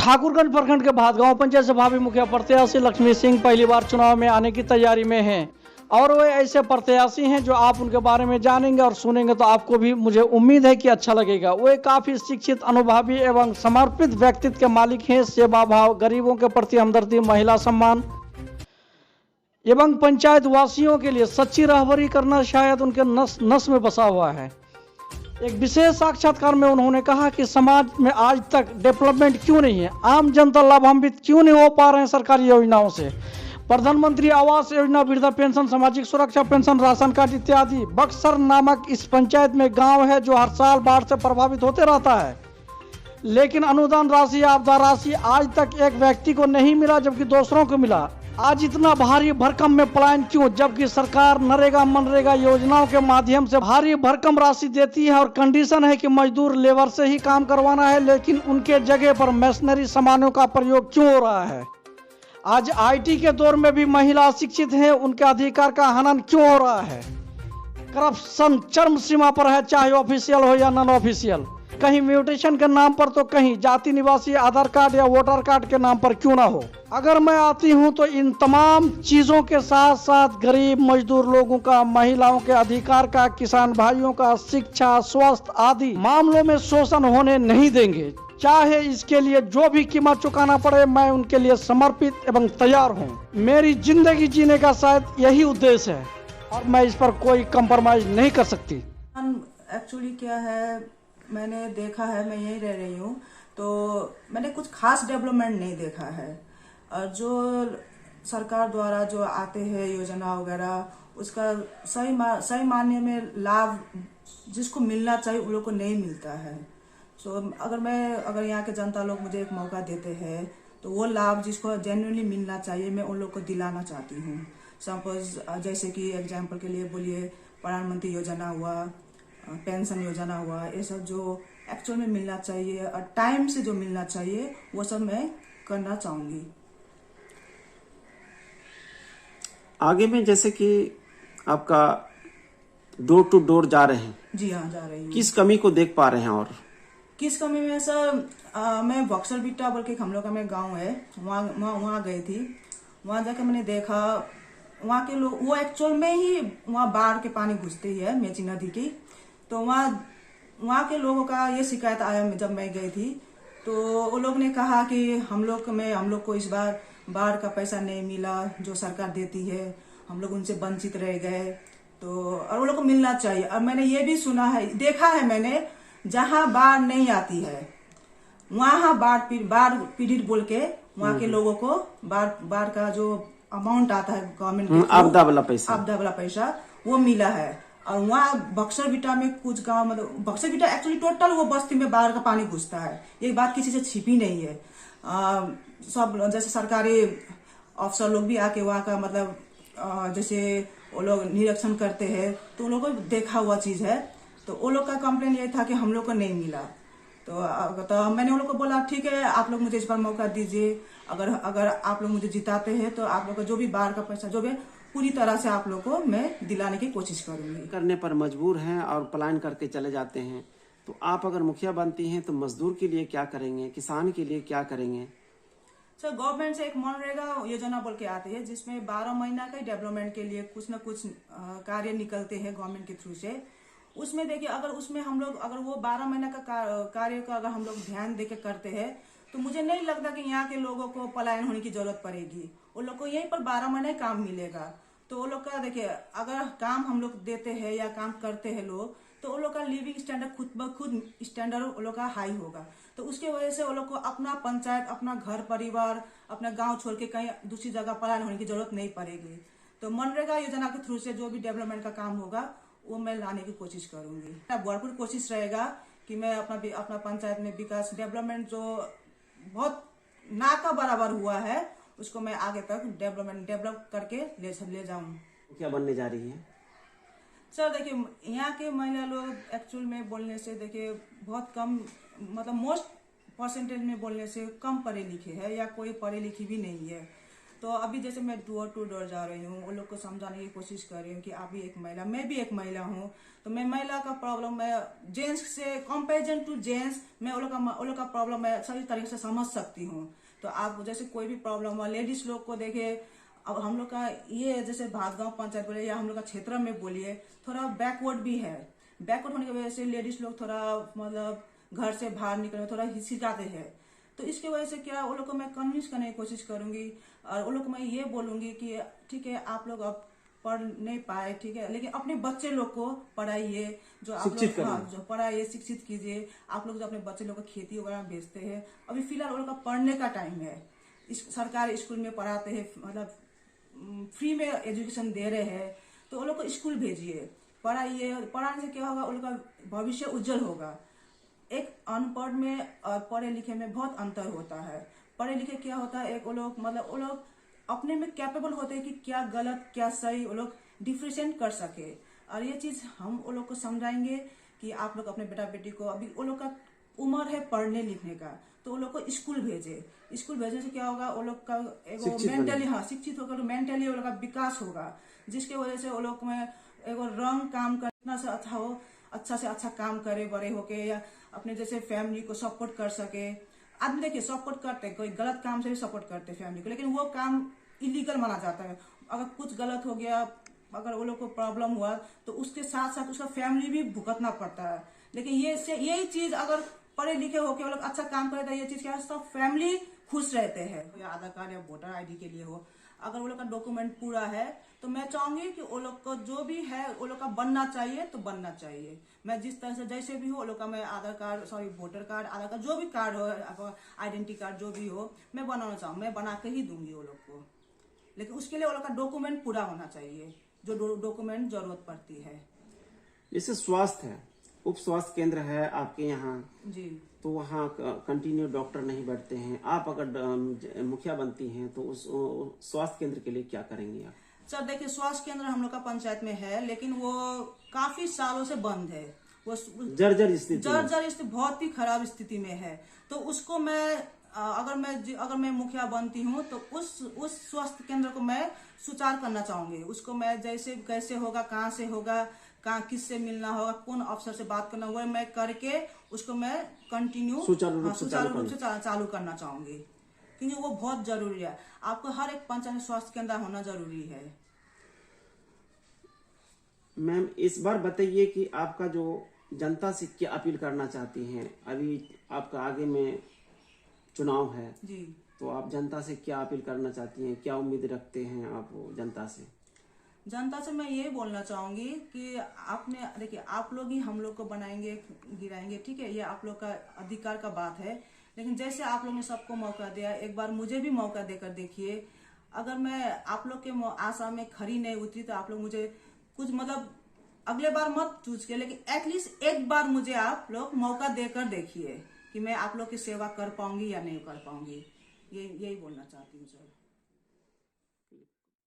ठाकुरगंज प्रखंड के भातगांव पंचायत से भावी मुखिया प्रत्याशी लक्ष्मी सिंह पहली बार चुनाव में आने की तैयारी में हैं और वे ऐसे प्रत्याशी हैं जो आप उनके बारे में जानेंगे और सुनेंगे तो आपको भी मुझे उम्मीद है कि अच्छा लगेगा। वे काफी शिक्षित, अनुभवी एवं समर्पित व्यक्तित्व के मालिक हैं। सेवा भाव, गरीबों के प्रति हमदर्दी, महिला सम्मान एवं पंचायत वासियों के लिए सच्ची राहबरी करना शायद उनके नस में बसा हुआ है। एक विशेष साक्षात्कार में उन्होंने कहा कि समाज में आज तक डेवलपमेंट क्यों नहीं है, आम जनता लाभान्वित क्यों नहीं हो पा रहे हैं सरकारी योजनाओं से। प्रधानमंत्री आवास योजना, वृद्धा पेंशन, सामाजिक सुरक्षा पेंशन, राशन कार्ड इत्यादि। बक्सर नामक इस पंचायत में गांव है जो हर साल बाढ़ से प्रभावित होते रहता है, लेकिन अनुदान राशि, आपदा राशि आज तक एक व्यक्ति को नहीं मिला जबकि दूसरों को मिला। आज इतना भारी भरकम में पलायन क्यों, जबकि सरकार नरेगा मनरेगा योजनाओं के माध्यम से भारी भरकम राशि देती है और कंडीशन है कि मजदूर लेबर से ही काम करवाना है, लेकिन उनके जगह पर मशीनरी सामानों का प्रयोग क्यों हो रहा है। आज आईटी के दौर में भी महिला अशिक्षित हैं, उनके अधिकार का हनन क्यों हो रहा है। करप्शन चरम सीमा पर है, चाहे ऑफिशियल हो या नॉन ऑफिशियल। कहीं म्यूटेशन के नाम पर तो कहीं जाति निवासी आधार कार्ड या वोटर कार्ड के नाम पर क्यों ना हो। अगर मैं आती हूं तो इन तमाम चीजों के साथ साथ गरीब मजदूर लोगों का, महिलाओं के अधिकार का, किसान भाइयों का, शिक्षा, स्वास्थ्य आदि मामलों में शोषण होने नहीं देंगे। चाहे इसके लिए जो भी कीमत चुकाना पड़े, मैं उनके लिए समर्पित एवं तैयार हूँ। मेरी जिंदगी जीने का शायद यही उद्देश्य है और मैं इस पर कोई कंप्रोमाइज नहीं कर सकती। एक्चुअली क्या है, मैंने देखा है, मैं यहीं रह रही हूँ, तो मैंने कुछ खास डेवलपमेंट नहीं देखा है। और जो सरकार द्वारा जो आते हैं योजना वगैरह, उसका सही मायने में लाभ जिसको मिलना चाहिए उन लोग को नहीं मिलता है। अगर यहाँ के जनता लोग मुझे एक मौका देते हैं तो वो लाभ जिसको जेन्युइनली मिलना चाहिए मैं उन लोग को दिलाना चाहती हूँ। सपोज जैसे कि एग्जाम्पल के लिए बोलिए, प्रधानमंत्री योजना हुआ, पेंशन योजना हुआ, ये सब जो एक्चुअल में मिलना चाहिए और टाइम से जो मिलना चाहिए वो सब मैं करना चाहूंगी। आगे में जैसे कि आपका डोर टू डोर जा रहे हैं। जी हाँ, जा रही हूँ। किस कमी को देख पा रहे हैं और किस कमी में सर, मैं बक्सर बिट्टा बोल के हम लोग का मैं गाँव है, वहाँ गई थी। वहाँ जाकर मैंने देखा वहाँ के लोग, वो एक्चुअल में ही वहाँ बाढ़ के पानी घुसते ही है मेची नदी की। तो वहाँ के लोगों का ये शिकायत आया जब मैं गई थी, तो वो लोग ने कहा कि हम लोग को इस बार बाढ़ का पैसा नहीं मिला जो सरकार देती है, हम लोग उनसे वंचित रह गए, तो और वो लोग को मिलना चाहिए। और मैंने ये भी सुना है, देखा है मैंने, जहाँ बाढ़ नहीं आती है वहाँ बाढ़ पीड़ित बोल के वहाँ के लोगों को बाढ़ का जो अमाउंट आता है गवर्नमेंट के आपदा वाला पैसा वो मिला है। और वहाँ बक्सर बिटा में कुछ गांव, मतलब बक्सर बिटा एक्चुअली टोटल वो बस्ती में बाढ़ का पानी घुसता है, ये बात किसी से छिपी नहीं है। सब जैसे सरकारी अफसर लोग भी आके वहाँ का मतलब जैसे वो लोग निरीक्षण करते हैं तो उन लोगों को देखा हुआ चीज है। तो वो लोग का कंप्लेन ये था कि हम लोग को नहीं मिला। तो मैंने उन लोग को बोला ठीक है, आप लोग मुझे इस बार मौका दीजिए, अगर आप लोग मुझे जिताते हैं तो आप लोग का जो भी बाढ़ का पैसा जो भी पूरी तरह से आप लोग को मैं दिलाने की कोशिश करूंगी। करने पर मजबूर हैं और पलायन करके चले जाते हैं, तो आप अगर मुखिया बनती हैं तो मजदूर के लिए क्या करेंगे, किसान के लिए क्या करेंगे। सर, गवर्नमेंट से एक मनरेगा योजना बोल के आती है जिसमें 12 महीना का डेवलपमेंट के लिए कुछ न कुछ कार्य निकलते हैं गवर्नमेंट के थ्रू से। उसमें देखिए, अगर उसमें हम लोग अगर वो 12 महीना का कार्य का अगर हम लोग ध्यान देके करते हैं तो मुझे नहीं लगता कि यहाँ के लोगों को पलायन होने की जरूरत पड़ेगी। उन लोग को यहीं पर 12 महीने काम मिलेगा। तो वो लोग का देखिए, अगर काम हम लोग देते हैं या काम करते हैं लोग, तो वो लोग का लिविंग स्टैंडर्ड खुद ब खुद स्टैंडर्ड वो लोग का हाई होगा। तो उसके वजह से वो लोग को अपना पंचायत, अपना घर परिवार, अपना गांव छोड़ के कहीं दूसरी जगह पलायन होने की जरूरत नहीं पड़ेगी। तो मनरेगा योजना के थ्रू से जो भी डेवलपमेंट का काम होगा वो मैं लाने की कोशिश करूंगी। भरपूर कोशिश रहेगा कि मैं अपना पंचायत में विकास डेवलपमेंट जो बहुत ना का बराबर हुआ है उसको मैं आगे तक डेवलप करके ले जाऊं। क्या बनने जा रही है सर? देखिए, यहाँ के महिला लोग एक्चुअल में बोलने से देखिए बहुत कम, मतलब मोस्ट परसेंटेज में बोलने से कम पढ़े लिखे है या कोई पढ़े लिखी भी नहीं है। तो अभी जैसे मैं डोर टू डोर जा रही हूँ, उन लोग को समझाने की कोशिश कर रही हूँ कि आप भी एक महिला, मैं भी एक महिला हूँ, तो मैं महिला का प्रॉब्लम मैं जेंट्स से कंपेरिजन टू जेंट्स मैं उन लोग का प्रॉब्लम मैं सही तरीके से समझ सकती हूँ। तो आप जैसे कोई भी प्रॉब्लम हुआ लेडीज लोग को देखे, अब हम लोग का ये जैसे भातगांव पंचायत बोले या हम लोग का क्षेत्र में बोलिए थोड़ा बैकवर्ड भी है। बैकवर्ड होने की वजह से लेडीज लोग थोड़ा मतलब घर से बाहर निकलने थोड़ा हिचकिचाते हैं। तो इसकी वजह से क्या उन लोग को मैं कन्विंस करने की कोशिश करूंगी और उन लोग को मैं ये बोलूंगी कि ठीक है आप लोग अब पढ़ नहीं पाए, ठीक है, लेकिन अपने बच्चे लोग को पढ़ाइए, जो आप लोग जो पढ़ाइए, शिक्षित कीजिए। आप लोग जो अपने बच्चे लोग को खेती वगैरह भेजते हैं, अभी फिलहाल उन लोग का पढ़ने का टाइम है। सरकारी स्कूल में पढ़ाते हैं, मतलब फ्री में एजुकेशन दे रहे हैं, तो उन लोग को स्कूल भेजिए, पढ़ाइए। पढ़ाने से क्या होगा, उन लोग का भविष्य उज्जवल होगा। एक अनपढ़ में और पढ़े लिखे में बहुत अंतर होता है। पढ़े लिखे क्या होता है, एक वो लोग अपने में कैपेबल होते हैं कि क्या गलत क्या सही वो लोग डिफरेंशिएट कर सके। और ये चीज हम वो लोग को समझाएंगे कि आप लोग अपने बेटा बेटी को, अभी वो लोग का उम्र है पढ़ने लिखने का, तो वो लोग को स्कूल भेजे। स्कूल भेजने से क्या होगा, वो लोग का मेंटली शिक्षित होकर मेंटली वो लोग का विकास होगा, जिसके वजह से वो लोग में एगो रंग काम करना से अच्छा हो, अच्छा से अच्छा काम करे बड़े होके, या अपने जैसे फैमिली को सपोर्ट कर सके। आदमी देखिए सपोर्ट करते हैं, कोई गलत काम से भी सपोर्ट करते हैं फैमिली को, लेकिन वो काम इलीगल माना जाता है। अगर कुछ गलत हो गया, अगर वो लोग को प्रॉब्लम हुआ, तो उसके साथ साथ उसका फैमिली भी भुगतना पड़ता है। लेकिन यही चीज अगर पढ़े लिखे होके वो लोग अच्छा काम करे तो ये चीज क्या है, सब फैमिली खुश रहते हैं। या आधार कार्ड या वोटर आईडी के लिए हो, अगर वो लोग का डॉक्यूमेंट पूरा है, तो मैं चाहूंगी कि वो लोग को जो भी है वो लोग का बनना चाहिए तो बनना चाहिए। मैं जिस तरह से जैसे भी हो वो लोग का मैं आधार कार्ड वोटर कार्ड, आधार कार्ड जो भी कार्ड हो, आइडेंटिटी कार्ड जो भी हो, मैं बनाना चाहूँ, मैं बना के ही दूंगी वो लोग को। लेकिन उसके लिए वो लोग का डॉक्यूमेंट पूरा होना चाहिए, जो डॉक्यूमेंट जरूरत पड़ती है। जैसे स्वास्थ्य है, उप स्वास्थ्य केंद्र है आपके यहाँ जी, तो वहाँ कंटिन्यू डॉक्टर नहीं बैठते हैं। आप अगर मुखिया बनती हैं तो उस स्वास्थ्य केंद्र के लिए क्या करेंगे आप? सर देखिए, स्वास्थ्य केंद्र हम लोग का पंचायत में है, लेकिन वो काफी सालों से बंद है। वो जर्जर स्थिति बहुत ही खराब स्थिति में है। तो उसको मैं अगर मैं मुखिया बनती हूँ तो उस स्वास्थ्य केंद्र को मैं सुचारू करना चाहूंगी। उसको मैं जैसे कैसे होगा, कहाँ से होगा, कहाँ किससे मिलना होगा, कौन अफसर से बात करना होगा, मैं करके उसको मैं कंटिन्यू सुचारू रूप से चालू करना चाहूंगी, क्योंकि वो बहुत जरूरी है। आपको हर एक पंचायत में स्वास्थ्य केंद्र होना जरूरी है। मैम इस बार बताइए कि आपका जो जनता से क्या अपील करना चाहती हैं? अभी आपका आगे में चुनाव है जी, तो आप जनता से क्या अपील करना चाहती हैं, क्या उम्मीद रखते हैं आप जनता से? जनता से मैं ये बोलना चाहूंगी कि आपने देखिए, आप लोग ही हम लोग को बनाएंगे गिराएंगे, ठीक है, ये आप लोग का अधिकार का बात है। लेकिन जैसे आप लोग ने सबको मौका दिया, एक बार मुझे भी मौका देकर देखिए। अगर मैं आप लोग के आशा में खरी नहीं उतरी तो आप लोग मुझे कुछ मतलब अगले बार मत चूज के, लेकिन एटलीस्ट एक बार मुझे आप लोग मौका देकर देखिए कि मैं आप लोग की सेवा कर पाऊंगी या नहीं कर पाऊंगी। यही बोलना चाहती हूँ सर।